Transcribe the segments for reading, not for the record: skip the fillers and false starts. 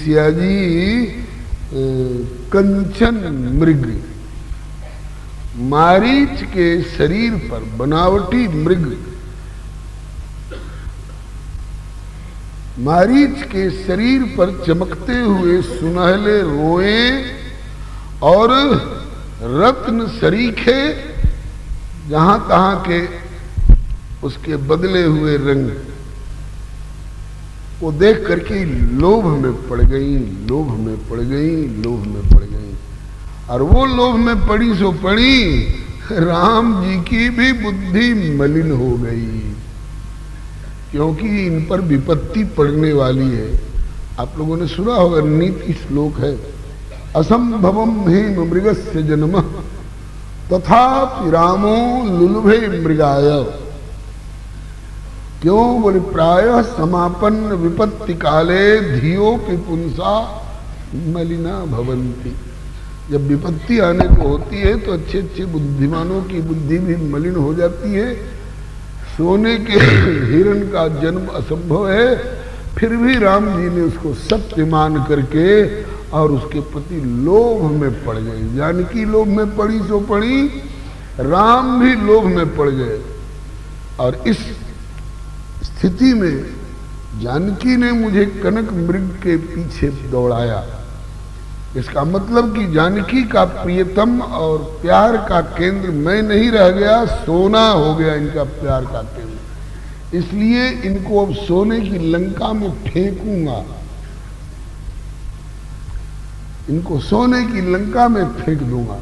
सिया जी कंचन मृग, मारीच के शरीर पर बनावटी मृग, मारीच के शरीर पर चमकते हुए सुनहले रोए और रत्न सरीखे जहां तहां के उसके बदले हुए रंग वो देख करके लोभ में पड़ गई, लोभ में पड़ गई, लोभ में पड़ गई। और वो लोभ में पड़ी सो पड़ी, राम जी की भी बुद्धि मलिन हो गई, क्योंकि इन पर विपत्ति पड़ने वाली है। आप लोगों ने सुना होगा, नीति श्लोक है, असंभवम हेम मृगस्य जन्म तथा रामो लुलुभे मृगाय। क्यों बोले, प्रायः समापन्न विपत्ति काले धियोपि पुंसा मलिना भवंती। जब विपत्ति आने को होती है तो अच्छे अच्छे बुद्धिमानों की बुद्धि भी मलिन हो जाती है। सोने के हिरण का जन्म असंभव है, फिर भी राम जी ने उसको सत्य मान करके और उसके प्रति लोभ में पड़ गए। जानकी लोभ में पड़ी सो पड़ी, राम भी लोभ में पड़ गए। और इस स्थिति में जानकी ने मुझे कनक मृग के पीछे दौड़ाया। इसका मतलब कि जानकी का प्रियतम और प्यार का केंद्र मैं नहीं रह गया, सोना हो गया इनका प्यार का केंद्र। इसलिए इनको अब सोने की लंका में फेंकूंगा, इनको सोने की लंका में फेंक दूंगा।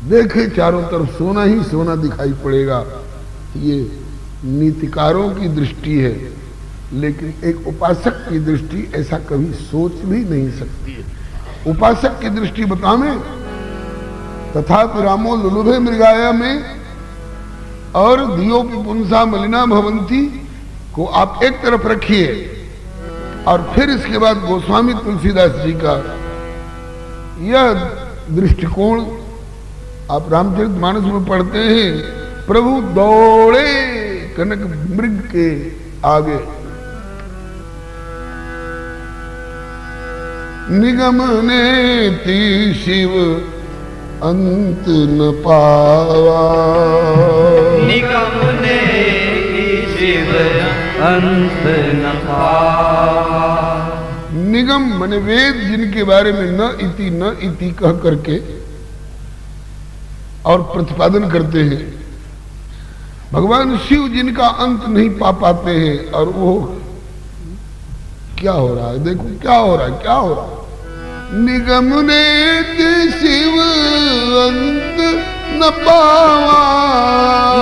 देखे चारों तरफ सोना ही सोना दिखाई पड़ेगा। ये नीतिकारों की दृष्टि है, लेकिन एक उपासक की दृष्टि ऐसा कभी सोच भी नहीं सकती है। उपासक की दृष्टि बतावे, तथा रामो लुलुभे मृगाया में और धियोपि पुंसा मलिना भवंती को आप एक तरफ रखिए, और फिर इसके बाद गोस्वामी तुलसीदास जी का यह दृष्टिकोण आप रामचरितमानस में पढ़ते हैं। प्रभु दौड़े कनक मृग के आगे, निगम नेति शिव अंत न पावा, निगम नेति शिव अंत न पावा। निगम माने वेद, जिनके बारे में न इति कह करके और प्रतिपादन करते हैं। भगवान शिव जिनका अंत नहीं पा पाते हैं, और वो क्या हो रहा है, देखो क्या हो रहा है, क्या हो रहा है। निगम नेति शिव अंत न पावा,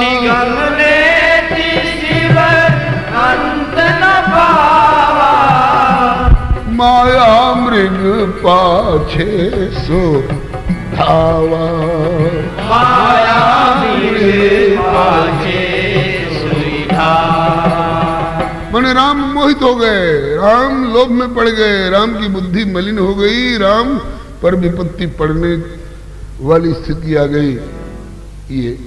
निगम नेति शिव अंत न पावा। माया मृग पाछे सो धावा, माया मृग पाछे सोई धावा। माने राम मोहित हो गए, राम लोभ में पड़ गए, राम की बुद्धि मलिन हो गई, राम पर विपत्ति पड़ने वाली स्थिति आ गई। ये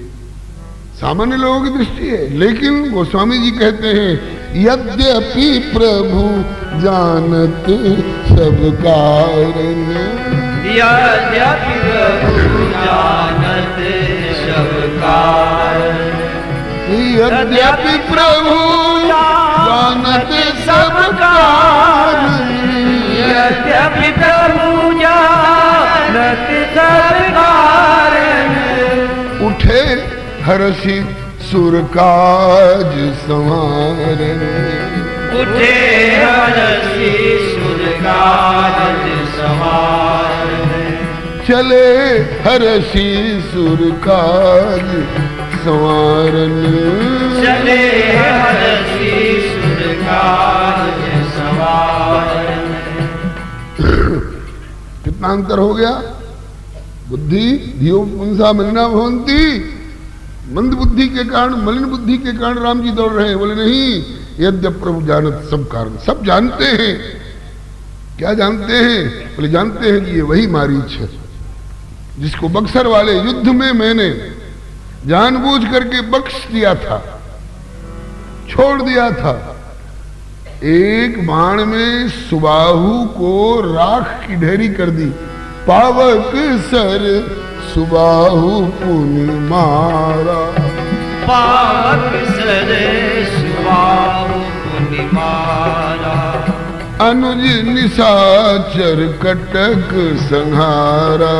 सामान्य लोगों की दृष्टि है, लेकिन गोस्वामी जी कहते हैं, यद्यपि प्रभु जानत सब कारण, यद्यपि प्रभु जानत सब कारण, यद्यपि प्रभु जानत सब कारण, यद्यपि प्रभु जानत सब कारण। उठे हर्षि सुर काज संवारन, उठे हर्षि सुर काज संवारन। चले हर्षि सुर काज संवारन, चले हर्षि सुर काज संवारन। कितना अंतर हो गया। बुद्धि धियो पुंसा मलिना भवंती, मंद बुद्धि के कारण, मलिन बुद्धि के कारण राम जी दौड़ रहे हैं। बोले नहीं, यद्यप प्रभु जानत सब कारण, सब जानते हैं। क्या जानते हैं? बोले जानते हैं कि ये वही मारीच है जिसको बक्सर वाले युद्ध में मैंने जानबूझ करके बख्श दिया था, छोड़ दिया था। एक बाण में सुबाहु को राख की ढेरी कर दी। पावक सर सुबाहु पुनि मारा, पावक सर सुबाहु पुनि मारा। अनुज निशाचर कटक संहारा,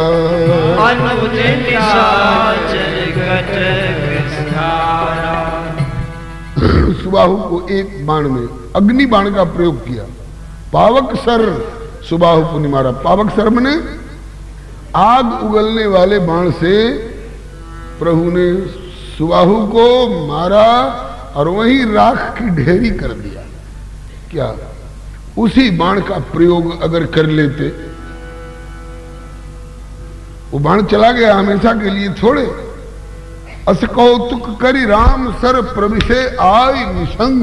अनुज निशाचर कटक संहारा। सुबाहु को एक बाण में अग्नि बाण का प्रयोग किया। पावक सर सुबाहु पुनि मारा। पावक सर मने आग उगलने वाले बाण से प्रभु ने सुबाहु को मारा और वहीं राख की ढेरी कर दिया। क्या उसी बाण का प्रयोग अगर कर लेते, वो बाण चला गया हमेशा के लिए थोड़े। अस कौतुक करी राम सर प्रविशे आय निसंग।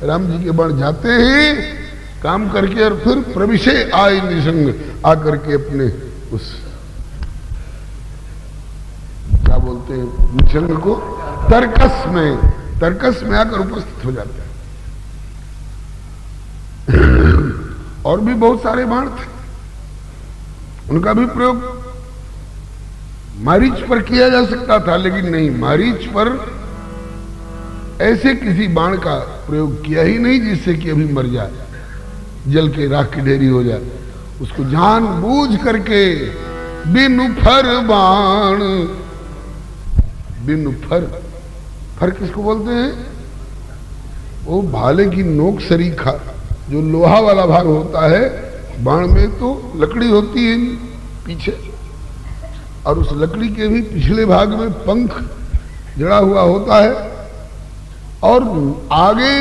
राम जी के बाण जाते हैं काम करके और फिर प्रविशे आय निसंग, आकर के अपने उस क्या बोलते हैं निसंग को तर्कस में आकर उपस्थित हो जाते हैं। और भी बहुत सारे बाण थे, उनका भी प्रयोग मारीच पर किया जा सकता था, लेकिन नहीं, मारीच पर ऐसे किसी बाण का प्रयोग किया ही नहीं जिससे कि अभी मर जाए, जल के राख की ढेरी हो जाए। उसको जानबूझ करके बिनु फर बाण, बिनु फर किसको बोलते हैं? वो भाले की नोक सरीखा, जो लोहा वाला भाग होता है बाण में, तो लकड़ी होती है पीछे, और उस लकड़ी के भी पिछले भाग में पंख जड़ा हुआ होता है, और आगे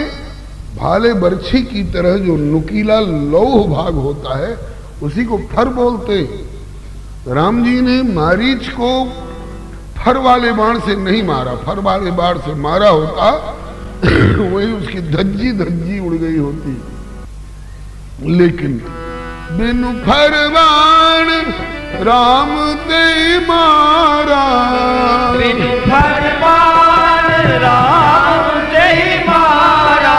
भाले बरछी की तरह जो नुकीला लौह भाग होता है उसी को फर बोलते। राम जी ने मारीच को फर वाले बाण से नहीं मारा, फर वाले बाण से मारा होता वही उसकी धज्जी उड़ गई होती। लेकिन बिनु फर बाण राम ते मारा, बिनु फर बाण राम ते मारा।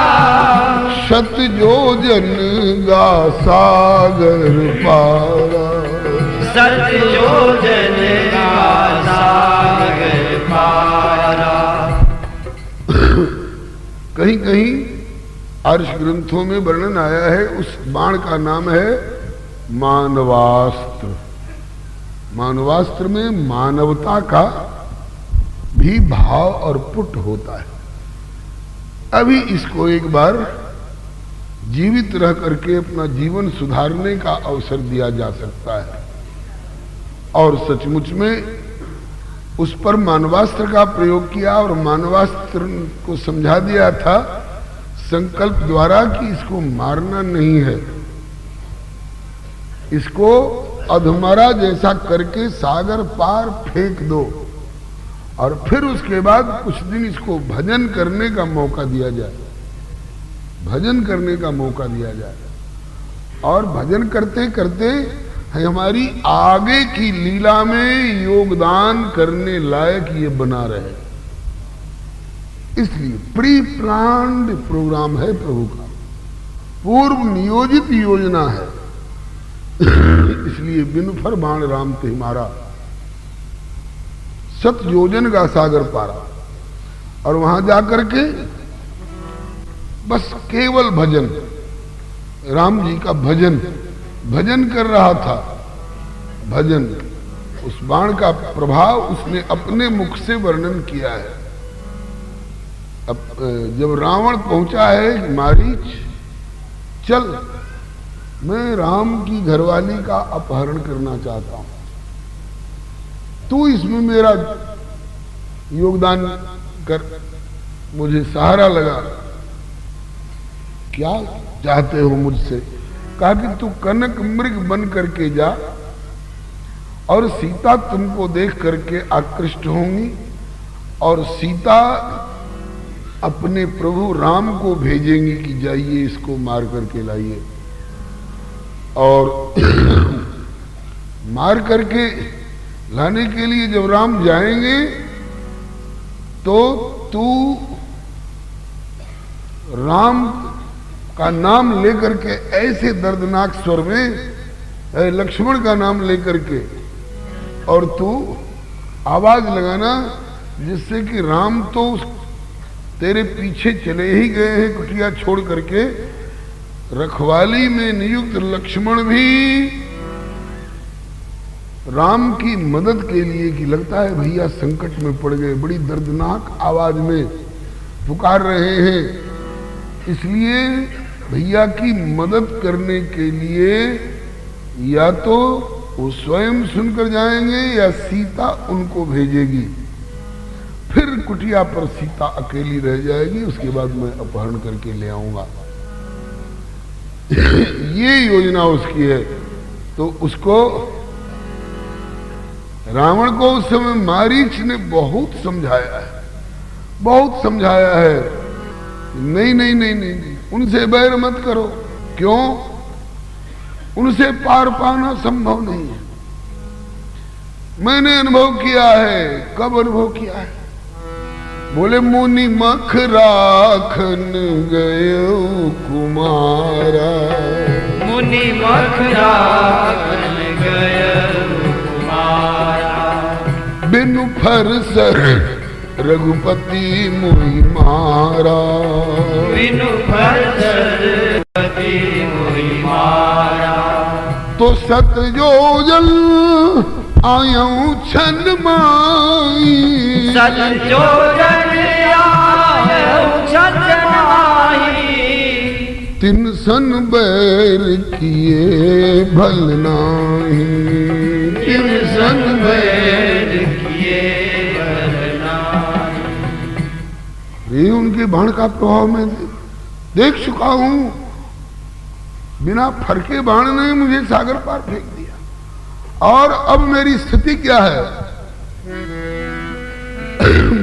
शत योजन गा सागर पारा, शत योजन गा सागर पारा। कहीं कहीं आर्ष ग्रंथों में वर्णन आया है, उस बाण का नाम है मानवास्त्र। मानवास्त्र में मानवता का भी भाव और पुट होता है। अभी इसको एक बार जीवित रह करके अपना जीवन सुधारने का अवसर दिया जा सकता है, और सचमुच में उस पर मानवास्त्र का प्रयोग किया और मानवास्त्र को समझा दिया था संकल्प द्वारा कि इसको मारना नहीं है, इसको अधमरा जैसा करके सागर पार फेंक दो, और फिर उसके बाद कुछ दिन इसको भजन करने का मौका दिया जाए, भजन करने का मौका दिया जाए, और भजन करते करते हमारी आगे की लीला में योगदान करने लायक ये बना रहे। इसलिए प्री प्लान्ड प्रोग्राम है प्रभु का, पूर्व नियोजित योजना है। इसलिए बिनु फर बाण राम ते मारा, सत योजन का सागर पारा। और वहां जाकर के बस केवल भजन, राम जी का भजन भजन कर रहा था। भजन, उस बाण का प्रभाव उसने अपने मुख से वर्णन किया है। अब जब रावण पहुंचा है, मारीच चल, मैं राम की घरवाली का अपहरण करना चाहता हूं, तू इसमें मेरा योगदान कर, मुझे सहारा लगा। क्या चाहते हो मुझसे? कहा कि तू कनक मृग बन करके जा, और सीता तुमको देख करके आकृष्ट होंगी, और सीता अपने प्रभु राम को भेजेंगी कि जाइए इसको मार करके लाइए। और मार करके लाने के लिए जब राम जाएंगे तो तू राम का नाम लेकर के ऐसे दर्दनाक स्वर में, लक्ष्मण का नाम लेकर के, और तू आवाज लगाना जिससे कि राम तो तेरे पीछे चले ही गए हैं कुटिया छोड़ करके, रखवाली में नियुक्त लक्ष्मण भी राम की मदद के लिए, कि लगता है भैया संकट में पड़ गए, बड़ी दर्दनाक आवाज में पुकार रहे हैं, इसलिए भैया की मदद करने के लिए या तो वो स्वयं सुनकर जाएंगे या सीता उनको भेजेगी, फिर कुटिया पर सीता अकेली रह जाएगी, उसके बाद मैं अपहरण करके ले आऊंगा। ये योजना उसकी है। तो उसको रावण को उस समय मारीच ने बहुत समझाया है, बहुत समझाया है, नहीं नहीं नहीं नहीं, नहीं उनसे बैर मत करो। क्यों? उनसे पार पाना संभव नहीं है। मैंने अनुभव किया है। कब अनुभव किया है? बोले मुनि मख राखन गयो कुमारा, मुनि मख राखन गयो कुमारा, बिनु फरसर रघुपति मोहि मारा, बिनु फरसर रघुपति मोहि मारा, तो सत योजन आयऊ छन माई, सत योजन आयऊ छन माई, तिन सन बैर किए भल नाही, तिन सन बैर किए भल नाही। ये उनके बाण का प्रभाव मैं देख चुका हूं। बिना फरके बाण ने मुझे सागर पार फेंक दिया। और अब मेरी स्थिति क्या है?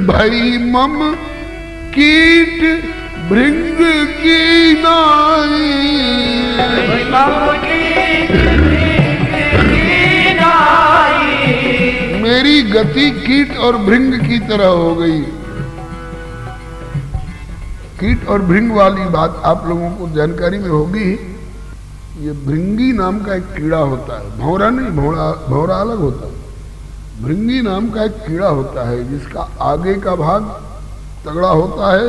भाई मम कीट भृंग की नाई, मम कीट भृंग की नाई, मेरी गति कीट और भृंग की तरह हो गई। कीट और भृंग वाली बात आप लोगों को जानकारी में होगी। ये भृंगी नाम का एक कीड़ा होता है, भौरा नहीं, भौरा अलग होता है। भृंगी नाम का एक कीड़ा होता है जिसका आगे का भाग तगड़ा होता है,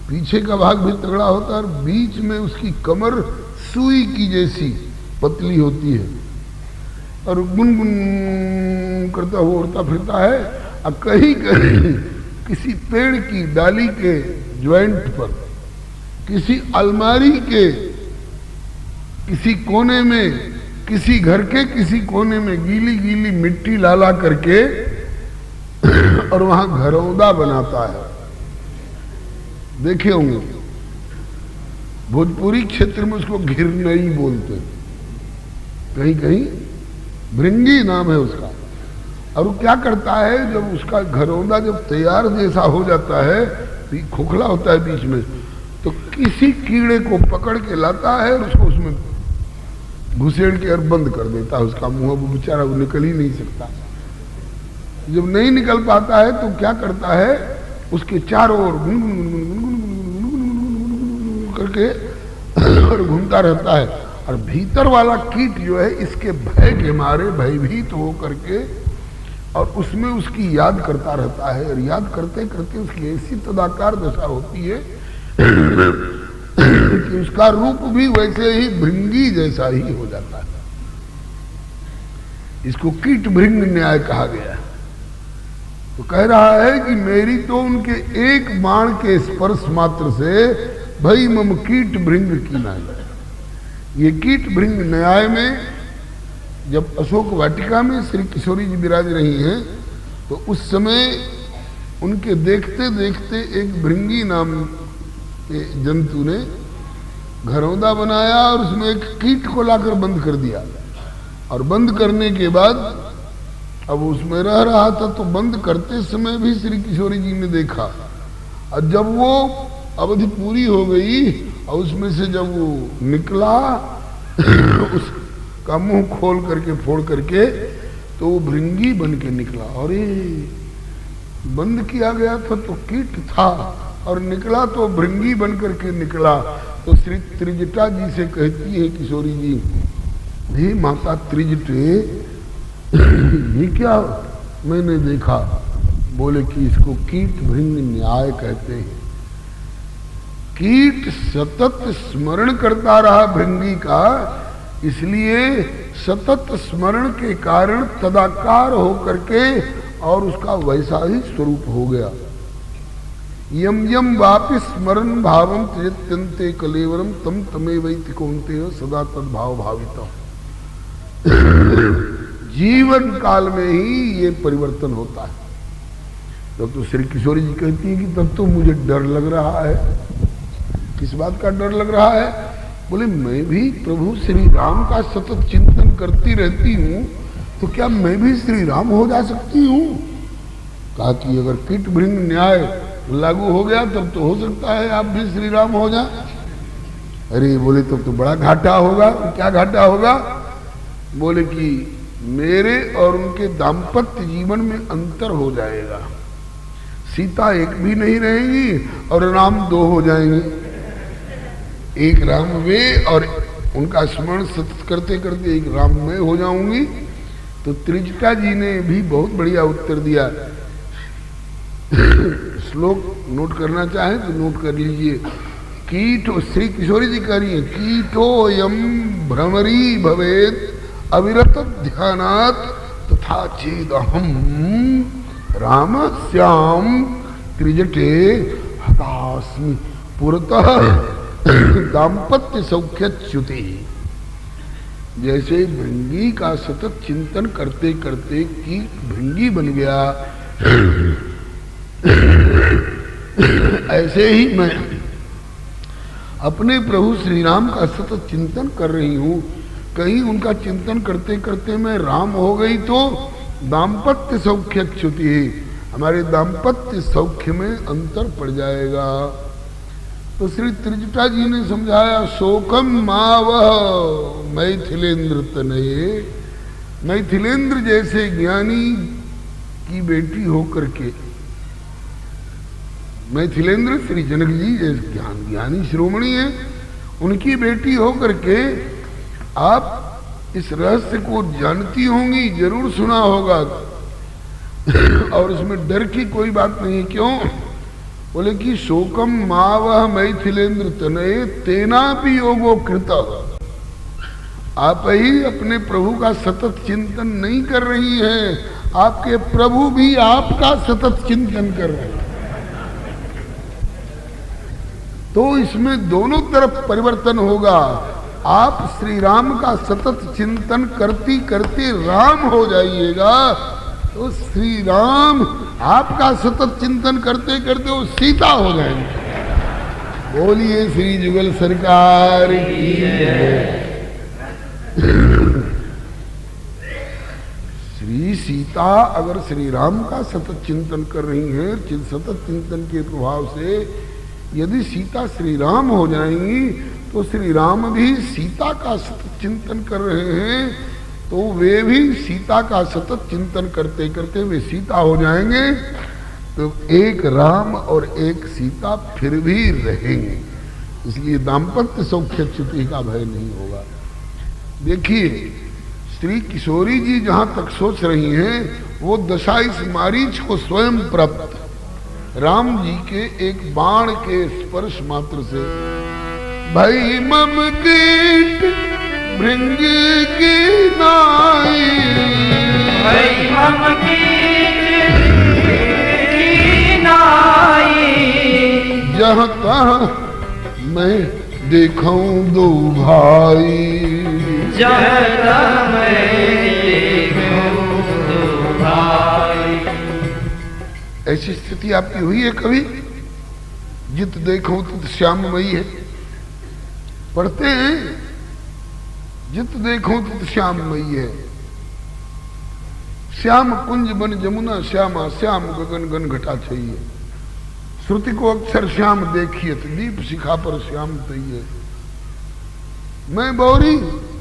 पीछे का भाग भी तगड़ा होता है, और बीच में उसकी कमर सुई की जैसी पतली होती है, और गुनगुन करता हुआ उड़ता फिरता है। और कहीं कहीं किसी पेड़ की डाली के ज्वाइंट पर, किसी अलमारी के किसी कोने में, किसी घर के किसी कोने में गीली गीली मिट्टी लाला करके और वहां घरौंदा बनाता है। देखे होंगे भोजपुरी क्षेत्र में उसको घिरनई बोलते हैं, कहीं कहीं भृंगी नाम है उसका। और वो क्या करता है, जब उसका घरौंदा जब तैयार जैसा हो जाता है, खोखला होता है बीच में, तो किसी कीड़े को पकड़ के लाता है और उसको उसमें घुसेड़ के और बंद कर देता है उसका मुंह। वो बेचारा वो निकल ही नहीं सकता। जब नहीं निकल पाता है तो क्या करता है, उसके चारों ओर करके और घूमता रहता है। और भीतर वाला कीट जो है इसके भय के मारे भयभीत हो करके और उसमें उसकी याद करता रहता है, और याद करते करते उसकी ऐसी तदाकार दशा होती है कि उसका रूप भी वैसे ही भृंगी जैसा ही हो जाता है। इसको कीट भृंग न्याय कहा गया। तो कह रहा है कि मेरी तो उनके एक बाण के स्पर्श मात्र से भई मम कीट भृंग की नाई। ये कीट भृंग न्याय में जब अशोक वाटिका में श्री किशोरी जी विराज रही हैं, तो उस समय उनके देखते देखते एक भृंगी नाम के जंतु ने घरौंदा बनाया और उसमें एक कीट को लाकर बंद कर दिया। और बंद करने के बाद अब उसमें रह रहा था, तो बंद करते समय भी श्री किशोरी जी ने देखा। और जब वो अवधि पूरी हो गई और उसमें से जब वो निकला उसका मुंह खोल करके फोड़ करके, तो वो भृंगी बन के निकला। और ये बंद किया गया था तो कीट था, और निकला तो भृंगी बन करके निकला। तो श्री त्रिजटा जी से कहती है किशोरी जी, हे माता त्रिजटे, ये क्या मैंने देखा? बोले कि इसको कीट भृंग न्याय कहते हैं। कीट सतत स्मरण करता रहा भृंगी का, इसलिए सतत स्मरण के कारण तदाकार होकर के और उसका वैसा ही स्वरूप हो गया। यम यम वापि स्मरण भावम त्यजत्यन्ते कलेवरम तम तमेवैति कौन्तेय सदा तद्भाव भाविता। जीवन काल में ही ये परिवर्तन होता है। तब तो श्री किशोरी जी कहती है कि तब तो मुझे डर लग रहा है। किस बात का डर लग रहा है? बोले मैं भी प्रभु श्री राम का सतत चिंतन करती रहती हूँ, तो क्या मैं भी श्री राम हो जा सकती हूँ? कहा कि अगर कीट भृंग न्याय लागू हो गया तब तो हो सकता है आप भी श्री राम हो जाए। अरे बोले तब तो बड़ा घाटा होगा। क्या घाटा होगा? बोले कि मेरे और उनके दाम्पत्य जीवन में अंतर हो जाएगा। सीता एक भी नहीं रहेगी और राम दो हो जाएंगे। एक राम वे और उनका स्मरण सतत करते करते एक राम मैं हो जाऊंगी। तो त्रिजटा जी ने भी बहुत बढ़िया उत्तर दिया। श्लोक नोट करना चाहे तो नोट कर लीजिए। कीटो, श्री किशोरी जी कह रही है, कीटो यम भ्रमरी भवेत अविरत ध्यानात् तथा चेदहम रामस्याम त्रिजटे हतास्मि पुरतः दाम्पत्य सौख्यच्युति। जैसे भृंगी का सतत चिंतन करते करते कीट भृंगी बन गया, ऐसे ही मैं अपने प्रभु श्री राम का सतत चिंतन कर रही हूँ। कहीं उनका चिंतन करते करते मैं राम हो गई तो दाम्पत्य सौख्यच्युति, हमारे दाम्पत्य सौख्य में अंतर पड़ जाएगा। तो श्री त्रिजटा जी ने समझाया, शोकम मावह मैथिलेंद्र तनये। मैथिलेंद्र जैसे ज्ञानी की बेटी होकर के, मैथिलेंद्र श्री जनक जी जैसे ज्ञानी श्रोमणी है, उनकी बेटी होकर के आप इस रहस्य को जानती होंगी, जरूर सुना होगा और उसमें डर की कोई बात नहीं। क्यों? बोले कि शोकम मावह मैथिलेंद्र तनये तेना भी योगो कृता। आप ही अपने प्रभु का सतत चिंतन नहीं कर रही हैं, आपके प्रभु भी आपका सतत चिंतन कर रहे हैं। तो इसमें दोनों तरफ परिवर्तन होगा। आप श्री राम का सतत चिंतन करती करती राम हो जाइएगा, तो श्री राम आपका सतत चिंतन करते करते वो सीता हो जाएंगे। बोलिए श्री जुगल सरकार की जय। श्री सीता अगर श्री राम का सतत चिंतन कर रही हैं, सतत चिंतन के प्रभाव से यदि सीता श्री राम हो जाएंगी, तो श्री राम भी सीता का सतत चिंतन कर रहे हैं, तो वे भी सीता का सतत चिंतन करते करते वे सीता हो जाएंगे। तो एक राम और एक सीता फिर भी रहेंगे। इसलिए दाम्पत्य सौख्यच्युति का भय नहीं होगा। देखिए श्री किशोरी जी जहां तक सोच रही हैं, वो दशा इस मारीच को स्वयं प्राप्त राम जी के एक बाण के स्पर्श मात्र से। भाई मम कीट भृंग की नाई, भाई मम कीट की नाई, जहाँ तहाँ मैं देखूं दो भाई, जहाँ मैं देखूं दो भाई। ऐसी स्थिति आपकी हुई है कभी? जित देखो तित श्याममयी है, पढ़ते हैं, जित देखो तित श्याममयी है। श्याम कुंज बन जमुना श्यामा, श्याम गगन गन घटा चाहिए। श्रुति को अक्षर श्याम देखिए, दीप शिखा पर श्याम तैये। मैं बौरी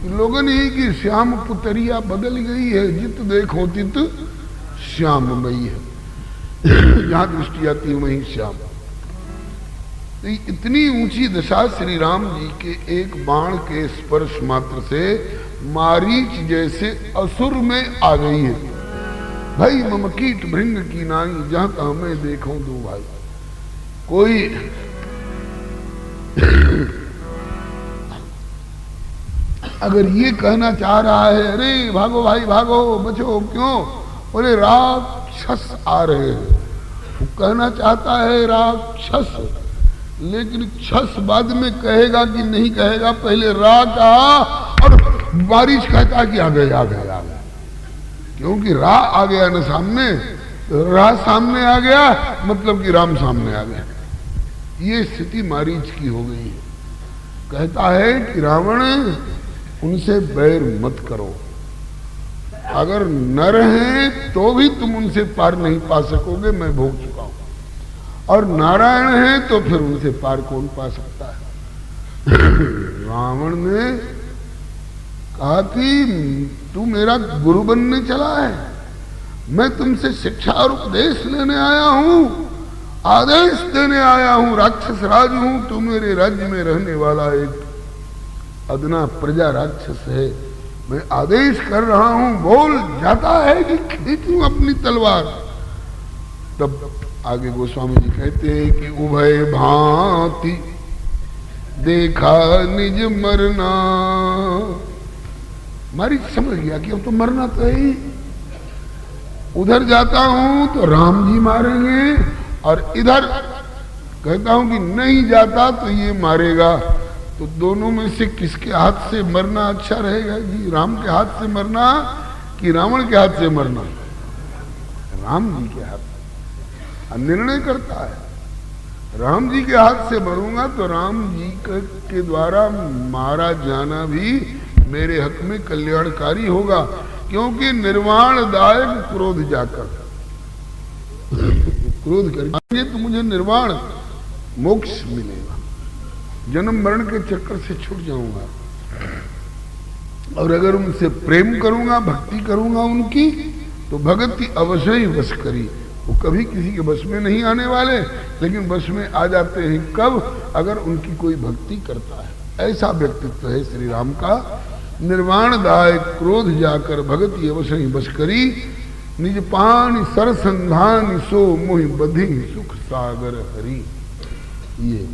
लोगन ही की श्याम पुतरिया बदल गई है, जित देखो तित श्याममयी है। जहां दृष्टि आती है वहीं श्याम। तो इतनी ऊंची दशा श्री राम जी के एक बाण के स्पर्श मात्र से मारीच जैसे असुर में आ गई है। भाई मम कीट भृंग की नाई जहां तहां मैं देखूं दो भाई। कोई अगर ये कहना चाह रहा है अरे भागो भाई भागो बचो, क्यों? बोले राक्षस आ रहे हैं। वो कहना चाहता है राक्षस, लेकिन छस बाद में कहेगा कि नहीं कहेगा, पहले रा कहा और बारिश कहता कि आ गए आ गए आ गए, क्योंकि रा आ गया ना सामने, रा सामने आ गया मतलब कि राम सामने आ गया। ये स्थिति मारीच की हो गई है। कहता है कि रावण उनसे बैर मत करो, अगर नर हैं तो भी तुम उनसे पार नहीं पा सकोगे, मैं भोग चुका हूं, और नारायण है तो फिर उनसे पार कौन पा सकता है। रावण ने कहा कि तू मेरा गुरु बनने चला है, मैं तुमसे शिक्षा और उपदेश लेने आया हूं, आदेश देने आया हूं, राक्षस राज हूं, तू मेरे राज्य में रहने वाला एक अदना प्रजा राक्षस है, मैं आदेश कर रहा हूं, बोल। जाता है कि खींचूं अपनी तलवार। तब आगे गोस्वामी जी कहते हैं कि उभय भांति देखा निज मरना। मारीच समझ गया कि अब तो मरना तो है ही, उधर जाता हूं तो राम जी मारेंगे, और इधर कहता हूं कि नहीं जाता तो ये मारेगा, तो दोनों में से किसके हाथ से मरना अच्छा रहेगा जी? राम के हाथ से मरना कि रावण के हाथ से मरना? राम जी के हाथ से निर्णय करता है। राम जी के हाथ से मरूंगा तो राम जी के द्वारा मारा जाना भी मेरे हक में कल्याणकारी होगा, क्योंकि निर्वाणदायक क्रोध जाकर क्रोध करेंगे तो मुझे निर्वाण मोक्ष मिलेगा, जन्म मरण के चक्कर से छूट जाऊंगा। और अगर उनसे प्रेम करूंगा, भक्ति करूंगा उनकी, तो भगति अवश्य ही वश करी। वो कभी किसी के वश में नहीं आने वाले, लेकिन वश में आ जाते हैं कब? अगर उनकी कोई भक्ति करता है। ऐसा व्यक्तित्व है श्री राम का। निर्वाणदायक क्रोध जाकर भगति अवश्य ही वश करी, निज पान सरसंधान सो मोहि बधि सुख सागर हरि। ये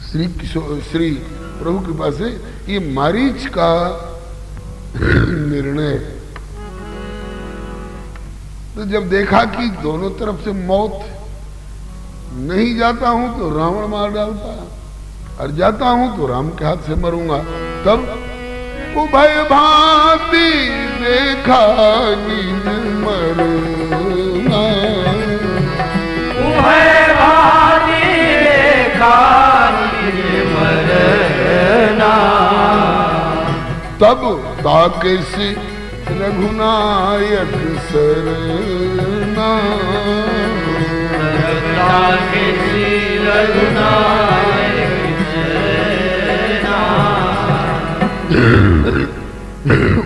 श्री प्रभु कृपा से ये मारीच का निर्णय। तो जब देखा कि दोनों तरफ से मौत, नहीं जाता हूं तो रावण मार डालता, और जाता हूं तो राम के हाथ से मरूंगा, तब उभय भांति देखा निज मरना। उभय भांति देखा निज मरना, तब ताके से रघुनायक सरना। ताके से रघुनायक सरना।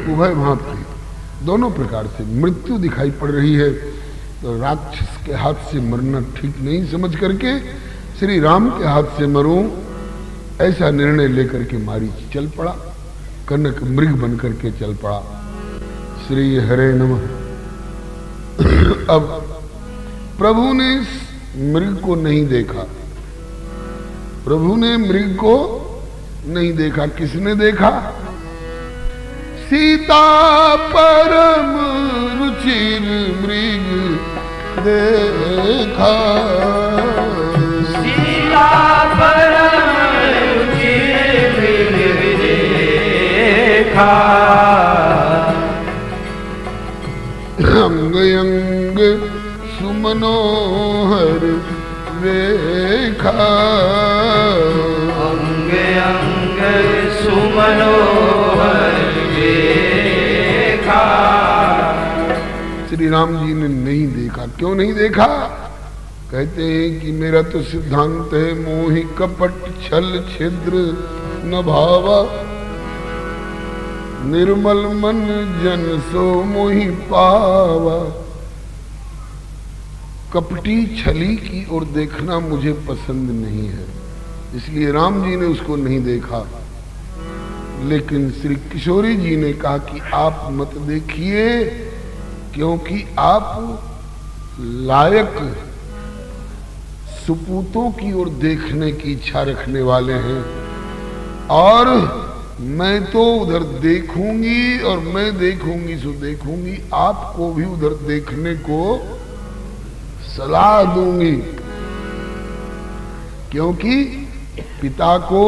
उभय भांति दोनों प्रकार से मृत्यु दिखाई पड़ रही है, तो राक्षस के हाथ से मरना ठीक नहीं समझ करके श्री राम के हाथ से मरूं, ऐसा निर्णय लेकर के मारीच चल पड़ा, कनक मृग बन करके चल पड़ा। श्री हरे नमः। अब प्रभु ने मृग को नहीं देखा, प्रभु ने मृग को नहीं देखा, किसने देखा? सीता परम रुचिर मृग देखा। सीता परम रुचिर मृग देखा। अंग अंग सुमनोहर रेखा। अंग अंग सुमनोहर रेखा। श्री राम जी ने नहीं देखा। क्यों नहीं देखा? कहते हैं कि मेरा तो सिद्धांत है, मोहि कपट छल छिद्र न भावा, निर्मल मन जन सो मोहि पावा। कपटी छली की ओर देखना मुझे पसंद नहीं है, इसलिए राम जी ने उसको नहीं देखा। लेकिन श्री किशोरी जी ने कहा कि आप मत देखिए, क्योंकि आप लायक सुपूतों की ओर देखने की इच्छा रखने वाले हैं, और मैं तो उधर देखूंगी और मैं देखूंगी सो देखूंगी, आपको भी उधर देखने को सलाह दूंगी, क्योंकि पिता को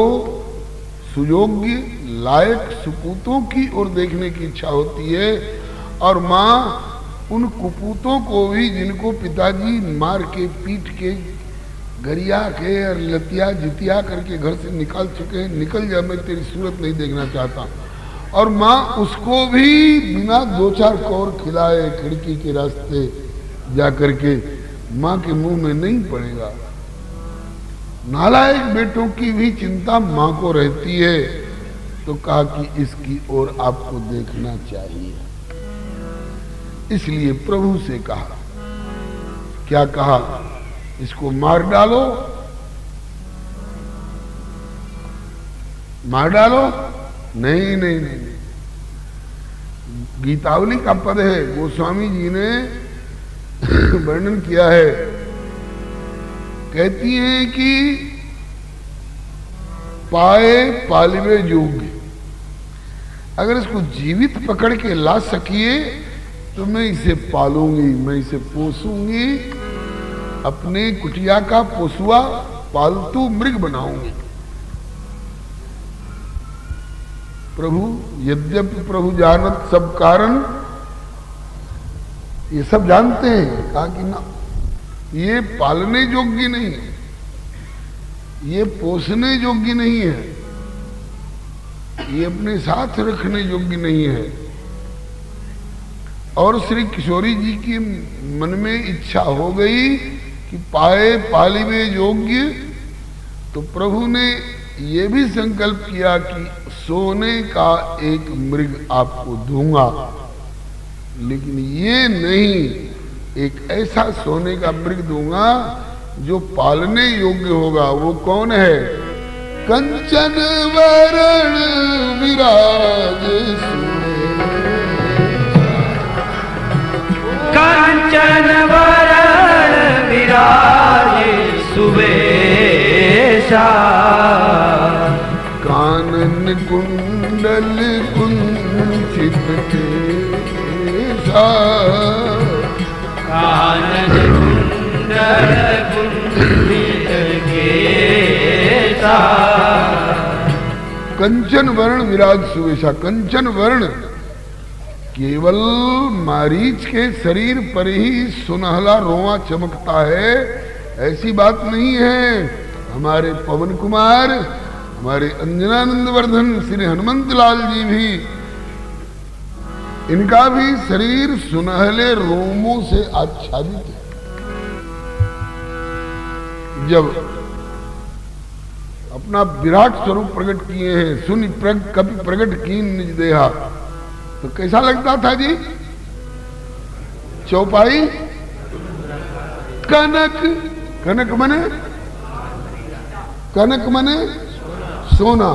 सुयोग्य लायक सुपूतों की ओर देखने की इच्छा होती है, और माँ उन कुपूतों को भी जिनको पिताजी मार के पीट के गरिया के और लतिया जितिया करके घर से निकाल चुके हैं, निकल जा, मैं तेरी सूरत नहीं देखना चाहता, और माँ उसको भी बिना 2-4 कौर खिलाए खिड़की के रास्ते जा करके माँ के मुंह में नहीं पड़ेगा। नालायक बेटों की भी चिंता माँ को रहती है, तो कहा कि इसकी ओर आपको देखना चाहिए। इसलिए प्रभु से कहा, क्या कहा, इसको मार डालो, मार डालो। नहीं नहीं नहीं, गीतावली का पद है, गोस्वामी जी ने वर्णन किया है, कहती हैं कि पाए पालिवे योग्य, अगर इसको जीवित पकड़ के ला सकिए तो मैं इसे पालूंगी, मैं इसे पोसूंगी, अपने कुटिया का पोसुआ पालतू मृग बनाऊंगी। प्रभु यद्यपि प्रभु जानत सब कारण, ये सब जानते हैं, कहा कि ना, ये पालने योग्य नहीं है, ये पोसने योग्य नहीं है, ये अपने साथ रखने योग्य नहीं है। और श्री किशोरी जी की मन में इच्छा हो गई कि पाए पालिवे योग्य, तो प्रभु ने ये भी संकल्प किया कि सोने का एक मृग आपको दूंगा, लेकिन ये नहीं, एक ऐसा सोने का मृग दूंगा जो पालने योग्य होगा। वो कौन है? कंचन वरण विराज कंचन वरण विराज सुवेशा, कानन कुंडल कुंचित केशा, कानन कुंडल कुंचित केशा, कंचन वर्ण विराज सुवेशा। कंचन वर्ण केवल मारीच के शरीर पर ही सुनहला रोआ चमकता है, ऐसी बात नहीं है। हमारे पवन कुमार, हमारे अंजनानंद वर्धन श्री हनुमंत लाल जी भी, इनका भी शरीर सुनहले रोमों से आच्छादित है। जब अपना विराट स्वरूप प्रकट किए हैं, सुनि कभी प्रकट कीन निज देहा, तो कैसा लगता था जी? चौपाई कनक, कनक मने, कनक मने सोना,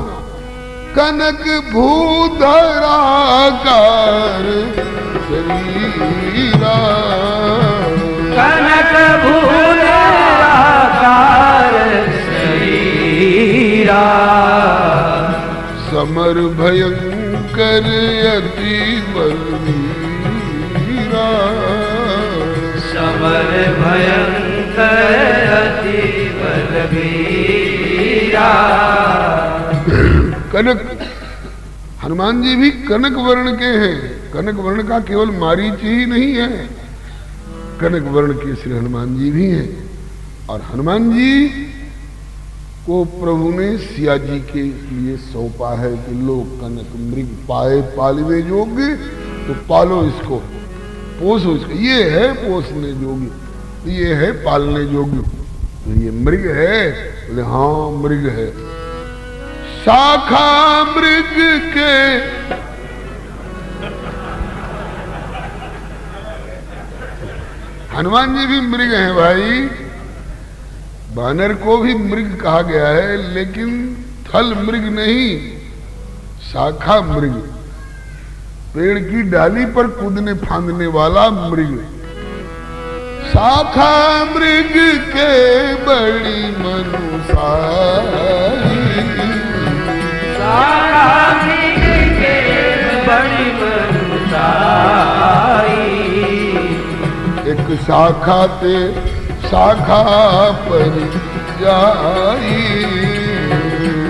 कनक भूधराकार शरीरा, कनक भूधराकार शरीरा, समर भयंकर अति बलवीरा, समर भयंकर अति बलवीरा। कनक, हनुमान जी भी कनक वर्ण के हैं। कनक वर्ण का केवल मारीच ही नहीं है, कनक वर्ण के श्री हनुमान जी भी हैं। और हनुमान जी को प्रभु ने सिया जी के लिए सौंपा है कि लोग कनक मृग पाए पालिवे योग्य, तो पालो इसको, पोसो इसको। ये है पोसने योग्य, ये है पालने योग्य, तो ये मृग है। बोले हाँ मृग है। शाखा मृग के हनुमान जी भी मृग हैं भाई। वानर को भी मृग कहा गया है, लेकिन थल मृग नहीं, शाखा मृग, पेड़ की डाली पर कूदने फांदने वाला मृग। शाखा मृग के बड़ी मनुसाई, शाखा मृग के बड़ी मनुसाई। एक शाखा ते शाखा पर जाई,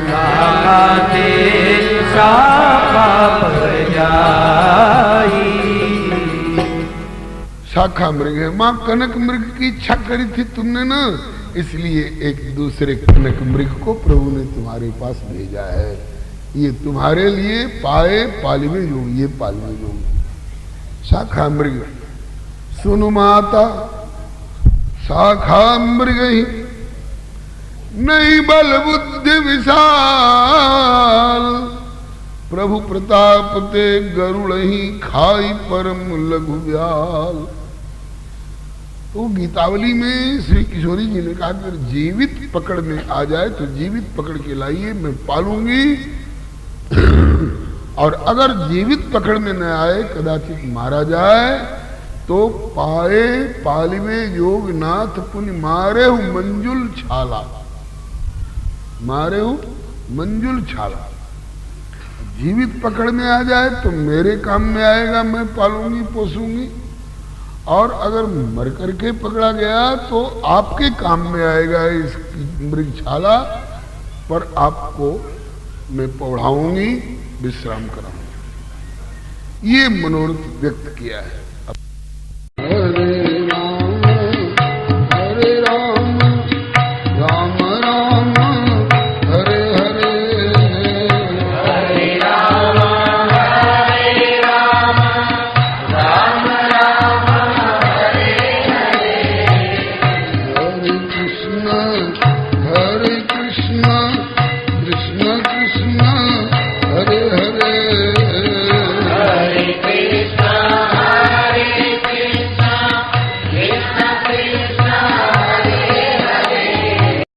शाखा ते शाखा पर जाई। शाखा मृग है। मां कनक मृग की इच्छा करी थी तुमने ना, इसलिए एक दूसरे कनक मृग को प्रभु ने तुम्हारे पास भेजा है। ये तुम्हारे लिए पाए पालिवे योग, ये पालिवे योग शाखा मृग। सुनु माता शाखा मृग ही नहीं बल बुद्धि विशाल, प्रभु प्रताप ते गरुड़ ही खाई परम लघु व्याल। तो गीतावली में श्री किशोरी जी ने कहा कि जीवित पकड़ में आ जाए तो जीवित पकड़ के लाइए, मैं पालूंगी। और अगर जीवित पकड़ में न आए, कदाचित मारा जाए, तो पाए पालिवे योग नाथ पुण्य मारे हूं मंजुल छाला, मारे हूं मंजुल छाला। जीवित पकड़ में आ जाए तो मेरे काम में आएगा, मैं पालूंगी पोसूंगी। और अगर मर करके पकड़ा गया तो आपके काम में आएगा इस मृगशाला पर, आपको मैं पढ़ाऊंगी, विश्राम कराऊंगी। ये मनोरथ व्यक्त किया है।